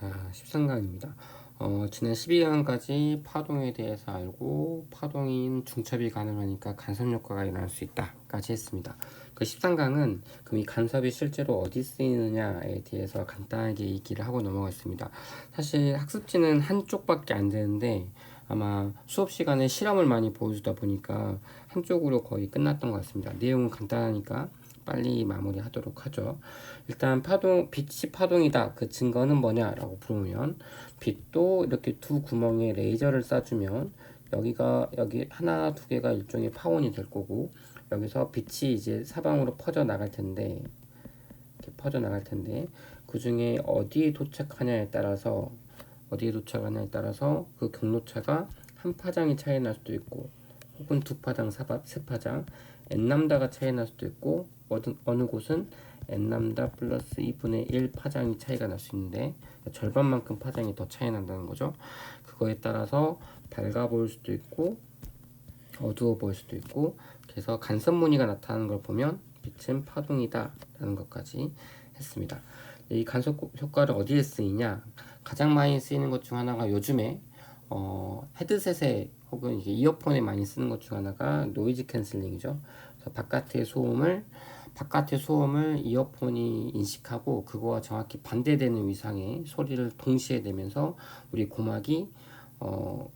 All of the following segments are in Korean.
자, 13강입니다. 지난 12강까지 파동에 대해서 알고 파동인 중첩이 가능하니까 간섭 효과가 일어날 수 있다까지 했습니다. 그 13강은 그럼 이 간섭이 실제로 어디 쓰이느냐에 대해서 간단하게 얘기를 하고 넘어갔습니다. 사실 학습지는 한쪽밖에 안 되는데 아마 수업 시간에 실험을 많이 보여주다 보니까 한쪽으로 거의 끝났던 것 같습니다. 내용은 간단하니까 빨리 마무리하도록 하죠. 일단 빛이 파동이다. 그 증거는 뭐냐라고 물으면 빛도 이렇게 두 구멍에 레이저를 쏴주면 여기 하나 두 개가 일종의 파원이 될 거고 여기서 빛이 이제 사방으로 퍼져 나갈 텐데 이렇게 퍼져 나갈 텐데 그 중에 어디에 도착하냐에 따라서 그 경로차가 한 파장이 차이 날 수도 있고 혹은 두 파장, 세 파장, n람다가 차이 날 수도 있고 어느 곳은 n람다 플러스 2분의 1 파장이 차이가 날 수 있는데 절반만큼 파장이 더 차이 난다는 거죠. 그거에 따라서 밝아 보일 수도 있고 어두워 보일 수도 있고 그래서 간섭 무늬가 나타나는 걸 보면 빛은 파동이다 라는 것까지 했습니다. 이 간섭 효과를 어디에 쓰이냐? 가장 많이 쓰이는 것 중 하나가 요즘에 헤드셋에 혹은 이게 이어폰에 많이 쓰는 것 중 하나가 노이즈 캔슬링이죠. 그래서 바깥의 소음을 이어폰이 인식하고 그거와 정확히 반대되는 위상의 소리를 동시에 내면서 우리 고막이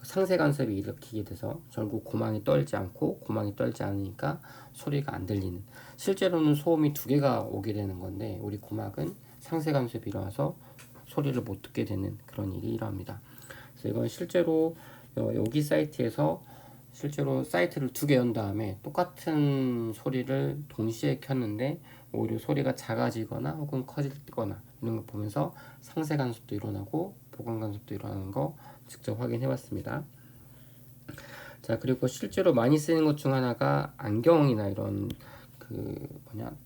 상세 간섭이 일으키게 돼서 결국 고막이 떨지 않으니까 소리가 안 들리는, 실제로는 소음이 두 개가 오게 되는 건데 우리 고막은 상세 간섭이 일어나서 소리를 못 듣게 되는 그런 일이 일어납니다. 그래서 이건 실제로 여기 사이트에서 실제로 사이트를 두 개 연 다음에 똑같은 소리를 동시에 켰는데 오히려 소리가 작아지거나 혹은 커지거나 이런 걸 보면서 상세 간섭도 일어나고 보강 간섭도 일어나는 거 직접 확인해 봤습니다. 자, 그리고 실제로 많이 쓰이는 것 중 하나가 안경이나 이런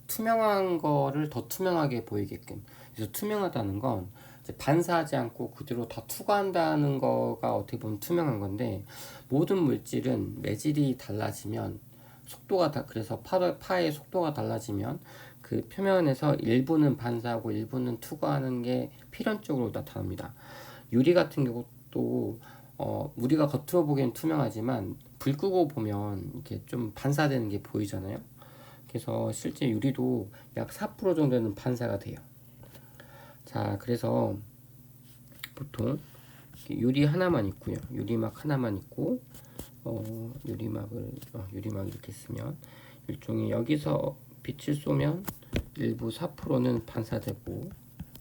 투명한 거를 더 투명하게 보이게끔. 그래서 투명하다는 건 이제 반사하지 않고 그대로 다 투과한다는 거가 어떻게 보면 투명한 건데, 모든 물질은 매질이 달라지면 그래서 파의 속도가 달라지면 그 표면에서 일부는 반사하고 일부는 투과하는 게 필연적으로 나타납니다. 유리 같은 경우도 우리가 겉으로 보기엔 투명하지만 불 끄고 보면 이렇게 좀 반사되는 게 보이잖아요. 그래서 실제 유리도 약 4% 정도는 반사가 돼요. 자, 그래서 보통 유리 하나만 있고요. 유리막 하나만 있고 유리막 이렇게 쓰면 일종의 여기서 빛을 쏘면 일부 4%는 반사되고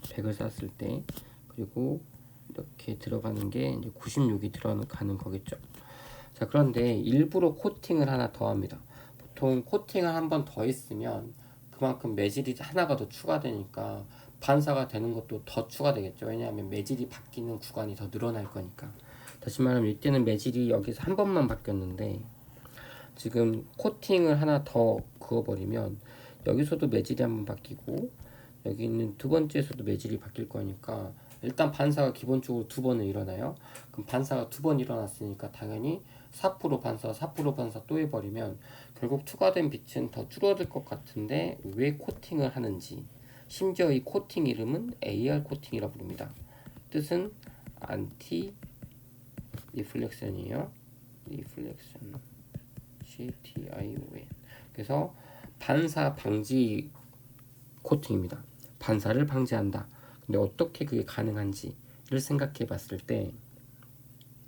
100을 쐈을 때, 그리고 이렇게 들어가는 게 이제 96이 들어가는 거겠죠. 자, 그런데 일부러 코팅을 하나 더 합니다. 보통 코팅을 한 번 더 했으면 그만큼 매질이 하나가 더 추가되니까 반사가 되는 것도 더 추가되겠죠. 왜냐하면 매질이 바뀌는 구간이 더 늘어날 거니까. 다시 말하면 이때는 매질이 여기서 한 번만 바뀌었는데 지금 코팅을 하나 더 그어버리면 여기서도 매질이 한 번 바뀌고 여기 있는 두 번째에서도 매질이 바뀔 거니까 일단 반사가 기본적으로 두 번은 일어나요. 그럼 반사가 두 번 일어났으니까 당연히 4% 반사, 4% 반사 또 해버리면 결국 추가된 빛은 더 줄어들 것 같은데 왜 코팅을 하는지, 심지어 이 코팅 이름은 AR 코팅이라고 부릅니다. 뜻은 안티 리플렉션이에요. 리플렉션 CTION. 그래서 반사 방지 코팅입니다. 반사를 방지한다. 근데 어떻게 그게 가능한지를 생각해 봤을 때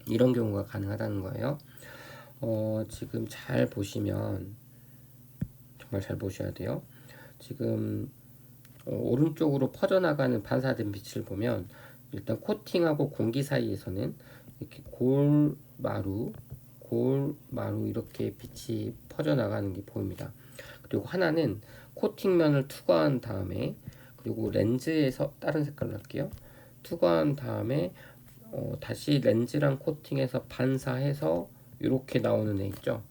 이런 경우가 가능하다는 거예요. 지금 잘 보시면, 정말 잘 보셔야 돼요. 지금 오른쪽으로 퍼져나가는 반사된 빛을 보면 일단 코팅하고 공기 사이에서는 이렇게 골마루 이렇게 빛이 퍼져나가는 게 보입니다. 그리고 하나는 코팅면을 투과한 다음에, 그리고 렌즈에서 다른 색깔로 할게요. 투과한 다음에 다시 렌즈랑 코팅해서 반사해서 이렇게 나오는 애 있죠.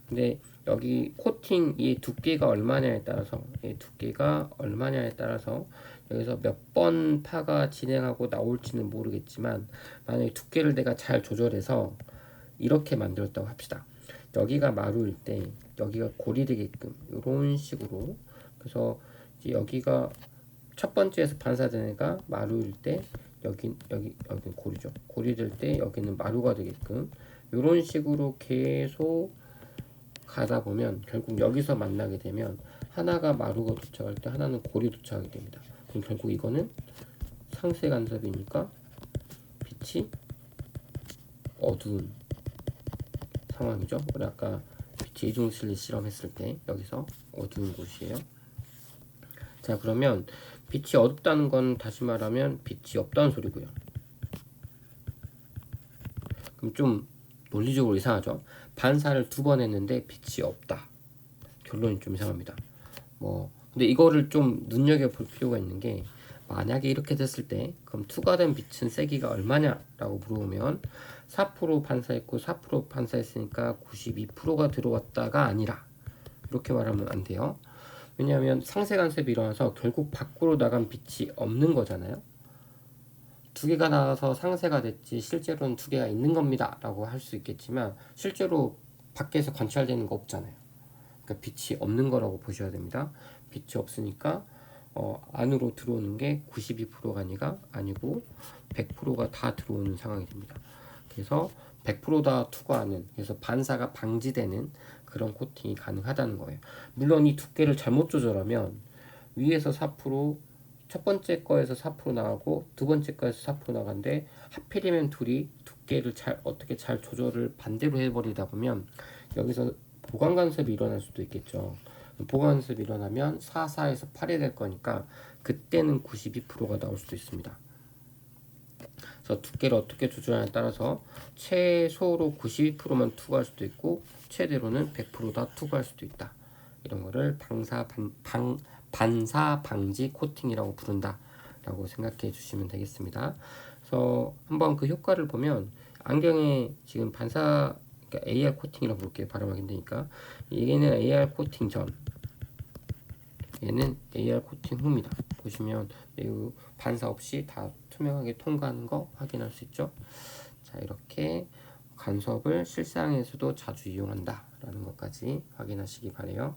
근데 여기 코팅이 두께가 얼마냐에 따라서 여기서 몇 번 파가 진행하고 나올지는 모르겠지만, 만약에 두께를 내가 잘 조절해서 이렇게 만들었다고 합시다. 여기가 마루일 때 여기가 골이 되게끔 이런 식으로, 그래서 이제 여기가 첫 번째에서 반사된 애가 마루일 때 여기 고리죠. 고리 될 때 여기는 마루가 되게끔 이런 식으로 계속 가다 보면 결국 여기서 만나게 되면 하나가 마루가 도착할 때 하나는 고리 도착하게 됩니다. 그럼 결국 이거는 상세 간섭이니까 빛이 어두운 상황이죠. 우리 아까 빛이 이중실리 실험했을 때 여기서 어두운 곳이에요. 자, 그러면 빛이 어둡다는 건 다시 말하면 빛이 없다는 소리고요. 그럼 좀 논리적으로 이상하죠. 반사를 2번 했는데 빛이 없다. 결론이 좀 이상합니다. 근데 이거를 좀 눈여겨볼 필요가 있는 게, 만약에 이렇게 됐을 때 그럼 투과된 빛은 세기가 얼마냐라고 물어보면 4% 반사했고 4% 반사했으니까 92%가 들어왔다가 아니라 이렇게 말하면 안 돼요. 왜냐하면 상세 간섭이 일어나서 결국 밖으로 나간 빛이 없는 거잖아요. 2개가 나와서 상세가 됐지 실제로는 2개가 있는 겁니다 라고 할 수 있겠지만 실제로 밖에서 관찰되는 거 없잖아요. 그러니까 빛이 없는 거라고 보셔야 됩니다. 빛이 없으니까 안으로 들어오는 게 92%가 아니고 100%가 다 들어오는 상황이 됩니다. 그래서 100% 다 투과하는, 그래서 반사가 방지되는 그런 코팅이 가능하다는 거예요. 물론 이 두께를 잘못 조절하면 위에서 4%, 첫 번째 거에서 4% 나가고 두 번째 거에서 4% 나간데 하필이면 둘이 두께를 어떻게 잘 조절을 반대로 해버리다 보면 여기서 보강 간섭이 일어날 수도 있겠죠. 보강 간섭이 일어나면 44에서 8이 될 거니까 그때는 92%가 나올 수도 있습니다. 그래서 두께를 어떻게 조절하냐에 따라서 최소로 92%만 투과할 수도 있고 최대로는 100% 다 투과할 수도 있다. 이런 거를 반사 방지 코팅이라고 부른다 라고 생각해 주시면 되겠습니다. 그래서 한번 그 효과를 보면 안경에 지금 반사, 그러니까 AR 코팅이라고 부를게요. 발음하기 힘드니까. 얘는 AR 코팅 전, 얘는 AR 코팅 후입니다. 보시면 매우 반사 없이 다 투명하게 통과하는 거 확인할 수 있죠. 자, 이렇게 간섭을 실상에서도 자주 이용한다 라는 것까지 확인하시기 바래요.